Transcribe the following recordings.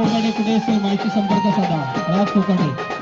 कोकाटे कुठे असेल माहिती संपर्क साधा. राज कोकाटे.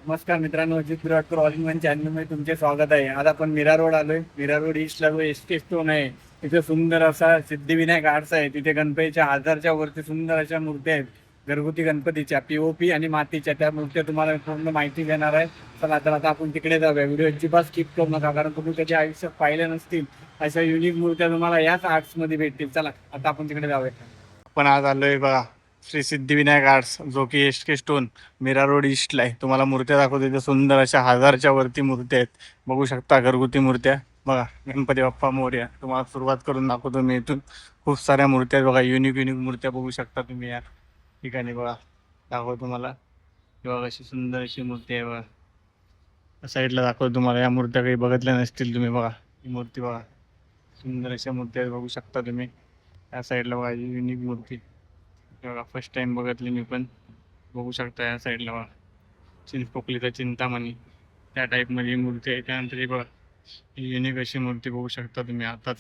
नमस्कार मित्रांनो, अजित बिराटकर ऑल इन वन चॅनलमध्ये तुमचे स्वागत आहे. आज आपण मीरा रोड आलोय. मीरा रोड ईस्टला जो एसटी स्टोन आहे तिथे सुंदर असा सिद्धिविनायक आर्ट्स आहे. तिथे गणपतीच्या 1000च्या वरती सुंदर अशा मूर्त्या आहेत घरगुती गणपतीच्या, पीओपी आणि मातीच्या. त्या मूर्त्या तुम्हाला पूर्ण माहिती देणार आहे. चला तर आता आपण तिकडे जाऊया. व्हिडिओ अजिबात स्किप करू नका, कारण तुम्ही कधी आयुष्यात पाहिल्या नसतील अशा युनिक मूर्त्या तुम्हाला याच आर्ट्समध्ये भेटतील. चला आता आपण तिकडे जाऊया. आपण आज आलोय बघा श्री सिद्धिविनायक आर्ट्स, जो की एसके स्टोन मीरा रोड ईस्टला आहे. तुम्हाला मूर्त्या दाखवतो. इथे सुंदर अशा 1000च्या वरती मूर्त्या आहेत. बघू शकता घरगुती मूर्त्या. बघा गणपती बाप्पा मोरया. तुम्हाला सुरुवात करून दाखवतो मी इथून. खूप साऱ्या मूर्त्या आहेत बघा, युनिक मूर्त्या बघू शकता तुम्ही या ठिकाणी. बघा दाखवतो तुम्हाला. बघा अशी सुंदर अशी मूर्ती आहे. बघा साईडला दाखवतो तुम्हाला. या मूर्त्या काही बघितल्या नसतील तुम्ही. बघा ही मूर्ती बघा, सुंदर अशा मूर्त्या बघू शकता तुम्ही. या साईडला बघा युनिक मूर्ती बघा, फर्स्ट टाइम बघितली मी पण. बघू शकता या साईडला बघा चिंचपोकलीचा चिंतामणी, त्या टाईपमध्ये मूर्ती आहे. त्यानंतर ही बघा युनिक अशी मूर्ती बघू शकता तुम्ही. आताच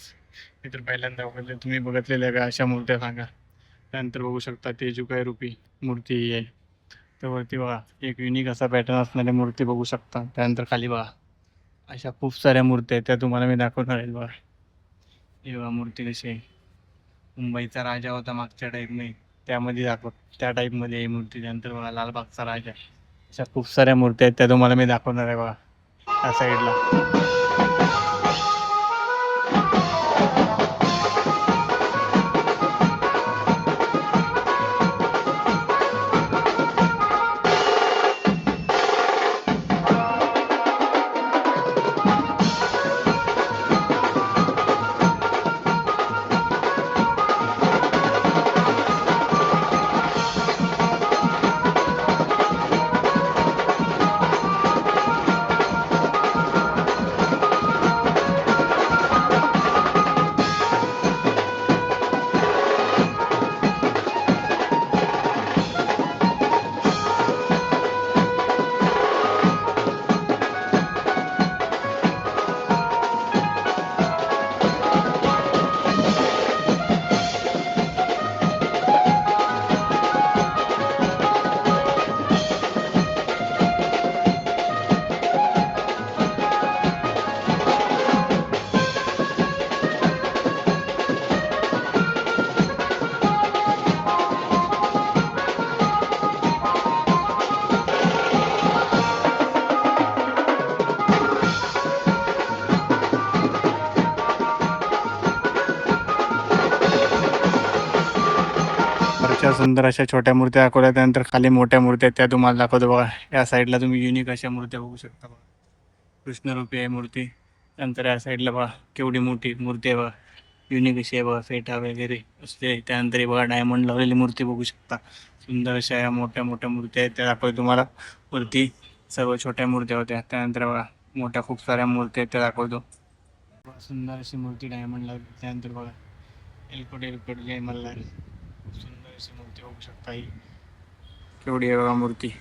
इतर पहिल्यांदा बघितले. तुम्ही बघितलेल्या का अशा मूर्त्या सांगा. त्यानंतर बघू शकता तेजुकाय रूपी मूर्ती ही आहे. त्यावरती बघा एक युनिक असा पॅटर्न असणाऱ्या मूर्ती बघू शकता. त्यानंतर खाली बघा अशा खूप साऱ्या मूर्त्या आहेत, त्या तुम्हाला मी दाखवणार आहे. बघा ही बघा मूर्ती कशी आहे. मुंबईचा राजा होता मागच्या टाईपमध्ये, त्यामध्ये दाखव त्या टाईपमध्ये ही मूर्ती. त्यानंतर बघा लालबागचा राजा. अशा खूप साऱ्या मूर्त्या आहेत, त्या तुम्हाला मी दाखवणार आहे. बघा त्या साईडला सुंदर अशा छोट्या मूर्त्या दाखवल्या. त्यानंतर खाली मोठ्या मूर्त्या आहेत, त्या तुम्हाला दाखवतो. बघा या साईडला तुम्ही युनिक अशा मूर्त्या बघू शकता. बघा कृष्णरूपी आहे मूर्ती. त्यानंतर या साईडला बघा केवढी मोठी मूर्ती आहे. बघा युनिक अशी आहे. बघा फेटा वगैरे असते. त्यानंतर बघा डायमंड लावलेली मूर्ती बघू शकता. सुंदर अशा या मोठ्या मोठ्या मूर्त्या आहेत, त्या दाखवतो तुम्हाला. वरती सर्व छोट्या मूर्त्या होत्या. त्यानंतर बघा मोठ्या खूप साऱ्या मूर्त्या आहेत, त्या दाखवतो. सुंदर अशी मूर्ती डायमंड लावली. त्यानंतर बघा एलकोट जय मल्हार. सुंदर अशी मूर्ती बघू शकता. ही केवढी आहे बघा मूर्ती.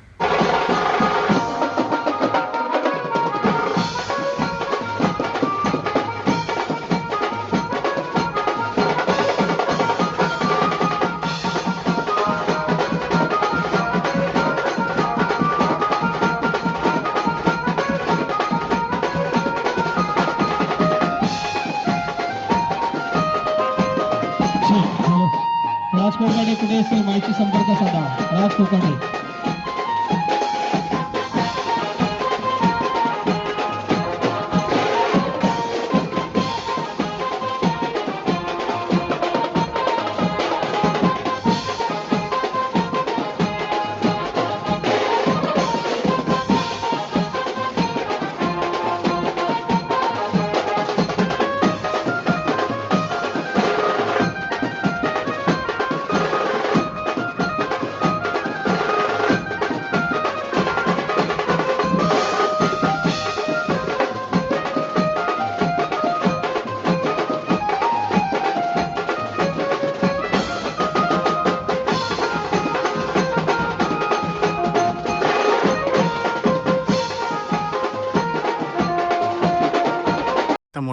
राज कोकाटे कुठे असेल माहिती संपर्क साधा. राज कोकाटे.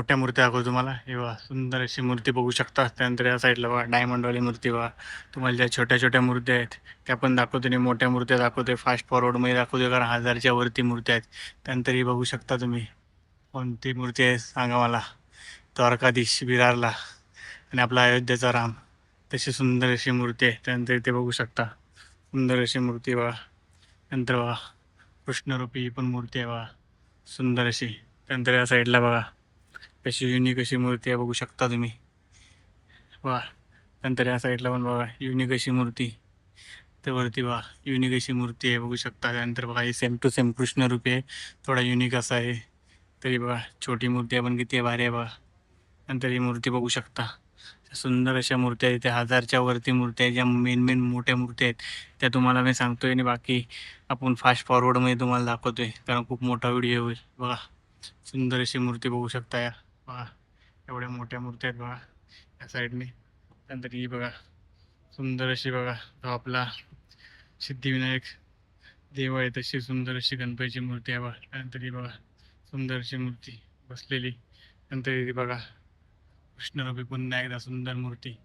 मोठ्या मूर्त्या दाखवतो तुम्हाला. हे बघा सुंदर अशी मूर्ती बघू शकता. त्यानंतर या साईडला बघा डायमंडवाली मूर्ती बघा. तुम्हाला ज्या छोट्या छोट्या मूर्त्या आहेत त्या पण दाखवतो आणि मोठ्या मूर्त्या दाखवतोय. फास्ट फॉरवर्डमध्ये दाखवतोय कारण 1000च्या वरती मूर्त्या आहेत. त्यानंतर ही बघू शकता तुम्ही. कोणती मूर्ती आहे सांगा मला. द्वारकाधीश विरारला आणि आपला अयोध्येचा राम, तशी सुंदर अशी मूर्ती आहे. त्यानंतर इथे बघू शकता सुंदर अशी मूर्ती बघा. नंतर बघा कृष्णरूपी ही पण मूर्ती आहे बघा सुंदर अशी. त्यानंतर या साईडला बघा कशी युनिक अशी मूर्ती आहे बघू शकता तुम्ही बघा. नंतर या साईडला पण बघा युनिक अशी मूर्ती. तर वरती बघा युनिक अशी मूर्ती आहे बघू शकता. त्यानंतर बघा ही सेम टू सेम कृष्णरूपी आहे, थोडा युनिक असा आहे. तरी बघा छोटी मूर्ती आहे पण किती भारी आहे बघा. नंतर ही मूर्ती बघू शकता. सुंदर अशा मूर्त्या आहेत. त्या 1000च्या वरती मूर्त्या आहेत. ज्या मेन मेन मोठ्या मूर्त्या आहेत त्या तुम्हाला मी सांगतोय आणि बाकी आपण फास्ट फॉरवर्डमध्ये तुम्हाला दाखवतोय कारण खूप मोठा व्हिडिओ होईल. बघा सुंदर अशी मूर्ती बघू शकता. या बघा एवढ्या मोठ्या मूर्त्या आहेत बघा या साईडने. त्यानंतर ही बघा सुंदर अशी बघा जो आपला सिद्धिविनायक देव आहे तशी सुंदर अशी गणपतीची मूर्ती आहे बघा. त्यानंतर ही बघा सुंदर अशी मूर्ती बसलेली. नंतर ही बघा कृष्णरूपी पुन्हा एकदा सुंदर मूर्ती.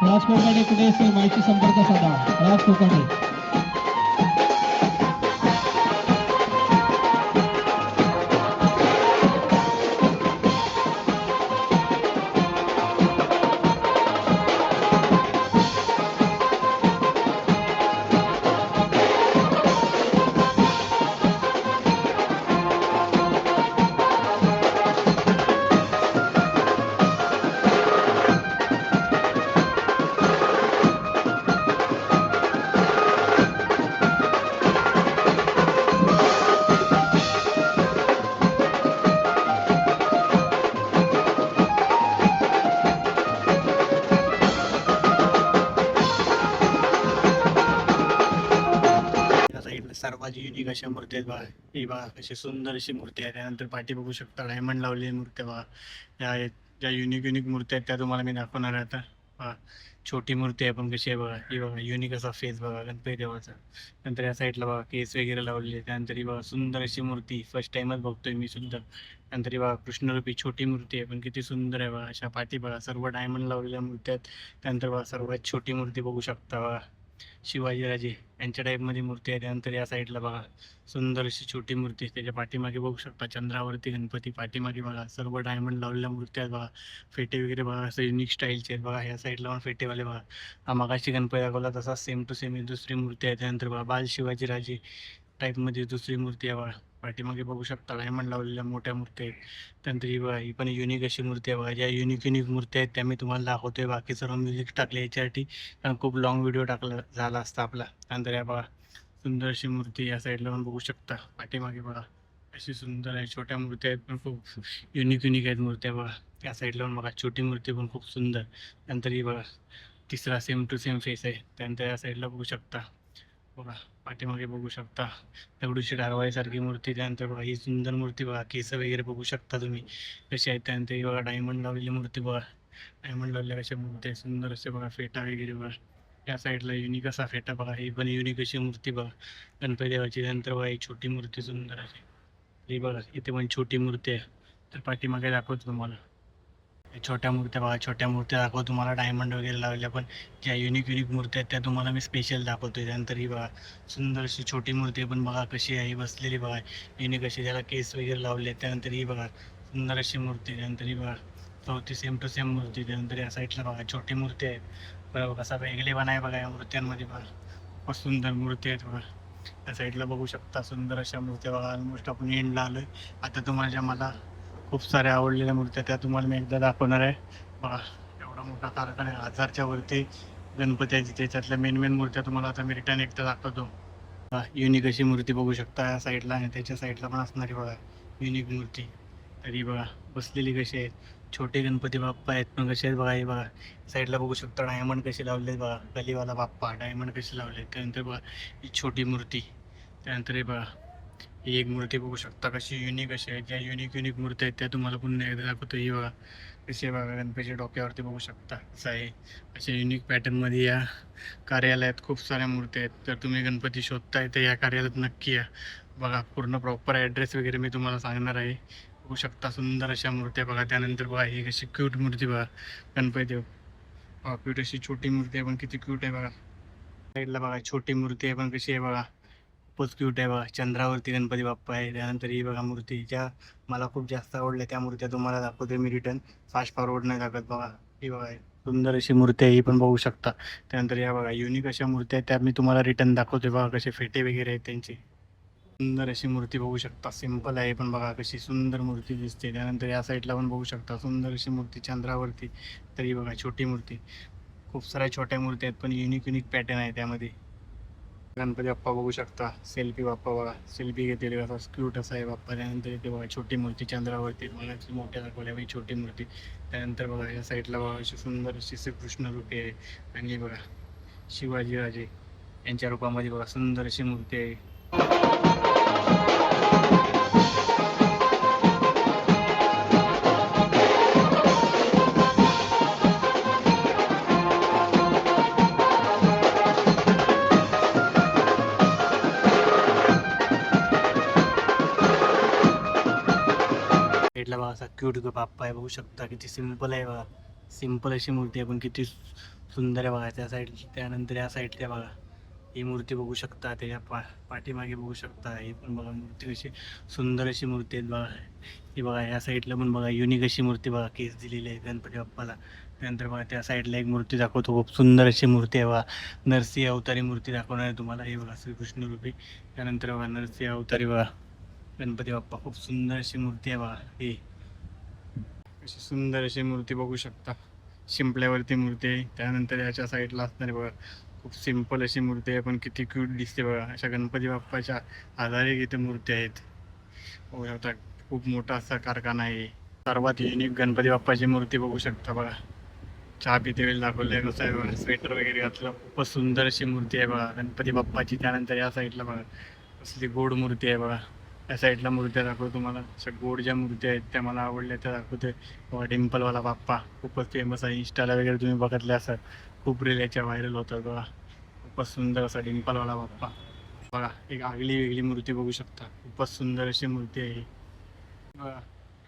राज कोकाटे कुठे असेल माहिती संपर्क साधा. राज कोकाटे. सर्वात युनिक अशा मूर्ती आहेत बघा. ही बघा कशी सुंदर अशी मूर्ती आहे. त्यानंतर पाठी बघू शकता डायमंड लावलेली मूर्ती बघा. या आहेत ज्या युनिक युनिक मूर्ती आहेत त्या तुम्हाला मी दाखवणार आहे आता. बघा छोटी मूर्ती आहे पण कशी आहे बघा. ही बघा युनिक असा फेस बघा गणपती देवाचा. नंतर या साईडला बघा केस वगैरे लावलेले आहे. त्यानंतर ही बघा सुंदर अशी मूर्ती फर्स्ट टाइमच बघतोय मी सुद्धा. नंतर ही बघा कृष्णरूपी छोटी मूर्ती आहे पण किती सुंदर आहे बघा. अशा पाठी बघा सर्व डायमंड लावलेल्या मूर्ती आहेत. त्यानंतर बघा सर्वात छोटी मूर्ती बघू शकता बघा. शिवाजीराजे यांच्या टाईपमध्ये मूर्ती आहे. त्यानंतर या साईडला बघा सुंदर अशी छोटी मूर्ती. त्याच्या पाठीमागे बघू शकता चंद्रावरती गणपती. पाठीमागे बघा सर्व डायमंड लावलेल्या मूर्त्या आहेत बघा. फेटे वगैरे बघा असं युनिक स्टाईलचे आहेत बघा. ह्या साईडला पण फेटेवाले बघा. हा मगाशी गणपती दाखवला तसा सेम टू सेम ही दुसरी मूर्ती आहे. त्यानंतर बघा बाल शिवाजीराजे टाईपमध्ये दुसरी मूर्ती आहे बघा. पाठीमागे बघू शकता डायमंड लावलेल्या मोठ्या मूर्ती आहेत. त्यानंतर ही बघा ही पण युनिक अशी मूर्ती आहे बघा. ज्या युनिक युनिक मूर्ती आहेत त्या मी तुम्हाला दाखवतोय. बाकी सर्व म्युझिक टाकले याच्यासाठी कारण खूप लॉंग व्हिडिओ टाकला झाला असता आपला. त्यानंतर या बघा सुंदर अशी मूर्ती या साईडला पण बघू शकता. पाठीमागे बघा अशी सुंदर आहे. छोट्या मूर्ती आहेत पण खूप युनिक युनिक आहेत मूर्त्या बघा. या साईडला पण बघा छोटी मूर्ती पण खूप सुंदर. त्यानंतर ही बघा तिसरा सेम टू सेम फेस आहे. त्यानंतर या साईडला बघू शकता बघा. पाठीमागे बघू शकता दगडूशेठ हलवाईसारखी मूर्ती. त्यानंतर बघा ही सुंदर मूर्ती बघा. केस वगैरे बघू शकता तुम्ही कशी आहेत. त्यानंतर ही बघा डायमंड लावलेली मूर्ती बघा. डायमंड लावलेल्या कशा मूर्ती आहे सुंदर असे बघा. फेटा वगैरे बघा. या साईडला युनिक असा फेटा बघा. ही पण युनिक अशी मूर्ती बघा गणपती देवाची. त्यानंतर बघा ही छोटी मूर्ती सुंदर अशी. ही बघा इथे पण छोटी मूर्ती आहे. तर पाठीमागे दाखवतो तुम्हाला हे छोट्या मूर्त्या बघा. छोट्या मूर्त्या दाखवतो तुम्हाला डायमंड वगैरे लावलेल्या. पण ज्या युनिक युनिक मूर्त्या आहेत त्या तुम्हाला मी स्पेशल दाखवतोय. त्यानंतर ही बघा सुंदर अशी छोटी मूर्ती आहे पण बघा कशी आहे बसलेली बघा. युनिक अशी ज्याला केस वगैरे लावले आहेत. त्यानंतर ही बघा सुंदर अशी मूर्ती. त्यानंतर ही बघा चौथी सेम टू सेम मूर्ती. त्यानंतर या साईडला बघा छोटी मूर्ती आहे बघा. कसा वेगळेपणा आहे बघा या मूर्त्यांमध्ये बघा. खूप सुंदर मूर्ती आहेत बघा. त्या साईडला बघू शकता सुंदर अशा मूर्त्या बघा. ऑलमोस्ट आपण एंडला आलोय. आता तुम्हाला ज्या मला खूप साऱ्या आवडलेल्या मूर्त्या त्या तुम्हाला मी एकदा दाखवणार आहे बघा. एवढा मोठा कारखाना आहे. 1000च्या वरती गणपती आहे त्याच्यातल्या मेन मेन मूर्त्या तुम्हाला आता मी रिटर्न एकदा दाखवतो. युनिक अशी मूर्ती बघू शकता या साईडला आणि त्याच्या साईडला पण असणारी बघा युनिक मूर्ती. तरी बघा बसलेली कशी आहेत. छोटे गणपती बाप्पा आहेत पण कसे आहेत बघा. हे बघा साईडला बघू शकता डायमंड कसे लावले बघा. गलीवाला बाप्पा डायमंड कसे लावले. त्यानंतर बघा ही छोटी मूर्ती. त्यानंतर हे बघा ही एक मूर्ती बघू शकता कशी युनिक अशी आहे. ज्या युनिक युनिक मूर्ती आहेत त्या तुम्हाला पुन्हा एकदा दाखवतो. ही बघा कशी आहे बघा गणपतीच्या डोक्यावरती बघू शकता असं आहे. अशा युनिक पॅटर्नमध्ये या कार्यालयात खूप साऱ्या मूर्ती आहेत. तर तुम्ही गणपती शोधताय तर या कार्यालयात नक्की या बघा. पूर्ण प्रॉपर ॲड्रेस वगैरे मी तुम्हाला सांगणार आहे. बघू शकता सुंदर अशा मूर्त्या बघा. त्यानंतर बघा ही कशी क्यूट मूर्ती बघा गणपती देव. क्यूट अशी छोटी मूर्ती आहे पण किती क्यूट आहे बघा. साईडला बघा छोटी मूर्ती आहे पण कशी आहे बघा. खूपच क्यूट आहे बघा. चंद्रावरती गणपती बाप्पा आहे. त्यानंतर ही बघा मूर्ती ज्या मला खूप जास्त आवडल्या त्या मूर्त्या तुम्हाला दाखवते मी रिटर्न. फास्ट फॉरवर्ड नाही दाखवत बघा. ही बघा सुंदर अशी मूर्ती आहे ही पण बघू शकता. त्यानंतर या बघा युनिक अशा मूर्त्या आहेत त्या मी तुम्हाला रिटर्न दाखवते बघा. कसे फेटे वगैरे आहेत त्यांचे. सुंदर अशी मूर्ती बघू शकता. सिंपल आहे पण बघा कशी सुंदर मूर्ती दिसते. त्यानंतर या साईडला पण बघू शकता सुंदर अशी मूर्ती चंद्रावरती. तरी बघा छोटी मूर्ती. खूप साऱ्या छोट्या मूर्ती आहेत पण युनिक युनिक पॅटर्न आहे त्यामध्ये. गणपती बाप्पा बघू शकता. सेल्फी बाप्पा बघा. सेल्फी घेतलेली कसा क्यूट असा आहे बाप्पा. त्यानंतर इथे बघा छोटी मूर्ती चंद्रावरती. मला मोठ्या दाखवल्या बाई छोटी मूर्ती. त्यानंतर बघा या साईडला बघा अशी सुंदर अशी श्रीकृष्ण रूपी आहे. आणि बघा शिवाजीराजे यांच्या रूपामध्ये बघा सुंदर अशी मूर्ती आहे. साईडला बघा असा क्यूट बाप्पा आहे बघू शकता. किती सिंपल आहे बघा. सिंपल अशी मूर्ती आहे पण किती सुंदर आहे बघा. त्या साईड त्यानंतर या साईडला बघा ही मूर्ती बघू शकता. त्याच्या पाठीमागे बघू शकता. ही पण बघा मूर्ती कशी सुंदर अशी मूर्ती आहेत बघा. ही बघा या साईडला पण बघा युनिक अशी मूर्ती बघा. केस दिलेली आहे गणपती बाप्पाला. त्यानंतर बघा त्या साईडला एक मूर्ती दाखवतो. खूप सुंदर अशी मूर्ती आहे बघा. नरसिंह अवतारी मूर्ती दाखवणार आहे तुम्हाला. ही बघा श्रीकृष्ण रूपी. त्यानंतर बघा नरसिंह अवतारी बघा गणपती बाप्पा. खूप सुंदर अशी मूर्ती आहे बघा. ही अशी सुंदर अशी मूर्ती बघू शकता. शिंपल्यावरती मूर्ती आहे. त्यानंतर याच्या साईडला असणारी बघा खूप सिंपल अशी मूर्ती आहे पण किती क्यूट दिसते बघा. अशा गणपती बाप्पाच्या आधारे इथे मूर्ती आहेत बघू शकता. खूप मोठा असा कारखाना आहे. सर्वात युनिक गणपती बाप्पाची मूर्ती बघू शकता बघा. चहा पिते वेळेला दाखवलं आहे कसं आहे बघा. स्वेटर वगैरे घातलं. खूपच सुंदर अशी मूर्ती आहे बघा गणपती बाप्पाची. त्यानंतर या साईडला बघा कसली गोड मूर्ती आहे बघा. त्या साईडला मूर्त्या दाखवतो तुम्हाला. अशा गोड ज्या मूर्त्या आहेत त्या मला आवडल्या त्या दाखवते. बघा डिम्पलवाला बाप्पा खूपच फेमस आहे. इंस्टाला वगैरे तुम्ही बघितले असाल, खूप रील याच्या व्हायरल होतात बघा. खूपच सुंदर असा डिम्पलवाला बाप्पा. बघा एक आगळी वेगळी मूर्ती बघू शकता. खूपच सुंदर अशी मूर्ती आहे ही. बघा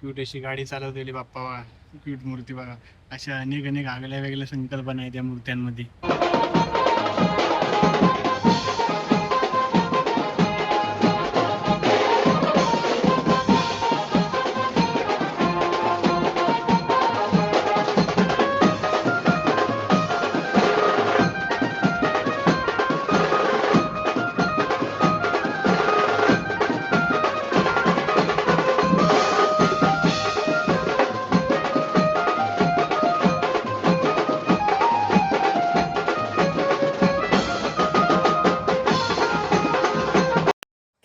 क्यूट अशी गाडी चालवलेली बाप्पा बघा. क्यूट मूर्ती बघा. अशा अनेक अनेक आगळ्या वेगळ्या संकल्पना आहेत त्या मूर्त्यांमध्ये.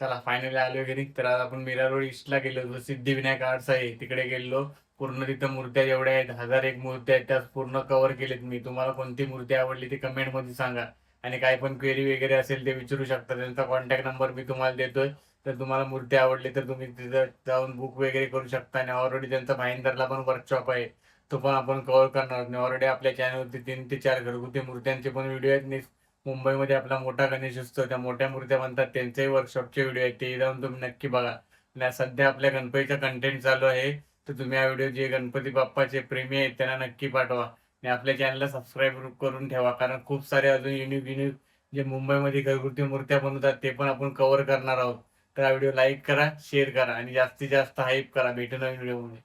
चला फायनली आलो घरी. तर आज आपण मीरा रोड ईस्टला गेलो होतो. सिद्धिविनायक आर्ट्स आहे तिकडे गेलो. पूर्ण तिथं मूर्त्या जेवढ्या आहेत 1001 मूर्त्या आहेत त्या पूर्ण कव्हर केलेत मी. तुम्हाला कोणती मूर्ती आवडली ती कमेंट मध्ये सांगा. आणि काही पण क्वेरी वगैरे असेल ते विचारू शकता. त्यांचा कॉन्टॅक्ट नंबर मी तुम्हाला देतोय. तर तुम्हाला मूर्ती आवडली तर तुम्ही तिथं जाऊन बुक वगैरे करू शकता. आणि ऑलरेडी त्यांचा भाईंदरला पण वर्कशॉप आहे, तो पण आपण कव्हर करणार आहोत. ऑलरेडी आपल्या चॅनलवरती 3 ते 4 घरगुती मूर्त्यांचे पण व्हिडिओ आहेत. मुंबईमध्ये आपला मोठा गणेश उत्सव, त्या मोठ्या मूर्त्या बनतात त्यांचेही वर्कशॉपचे व्हिडिओ आहेत, ते जाऊन तुम्ही नक्की बघा. आणि सध्या आपल्या गणपतीचा कंटेंट चालू आहे, तर तुम्ही हा व्हिडिओ जे गणपती बाप्पाचे प्रेमी आहेत त्यांना नक्की पाठवा. आणि आपल्या चॅनलला सबस्क्राईब करून ठेवा, कारण खूप सारे अजून युनिक युनिक जे मुंबईमध्ये घरगुती मूर्त्या बनवतात ते पण आपण कव्हर करणार आहोत. तर हा व्हिडिओ लाईक करा, शेअर करा आणि जास्तीत जास्त हाईप करा. भेटू नवीन व्हिडिओमध्ये.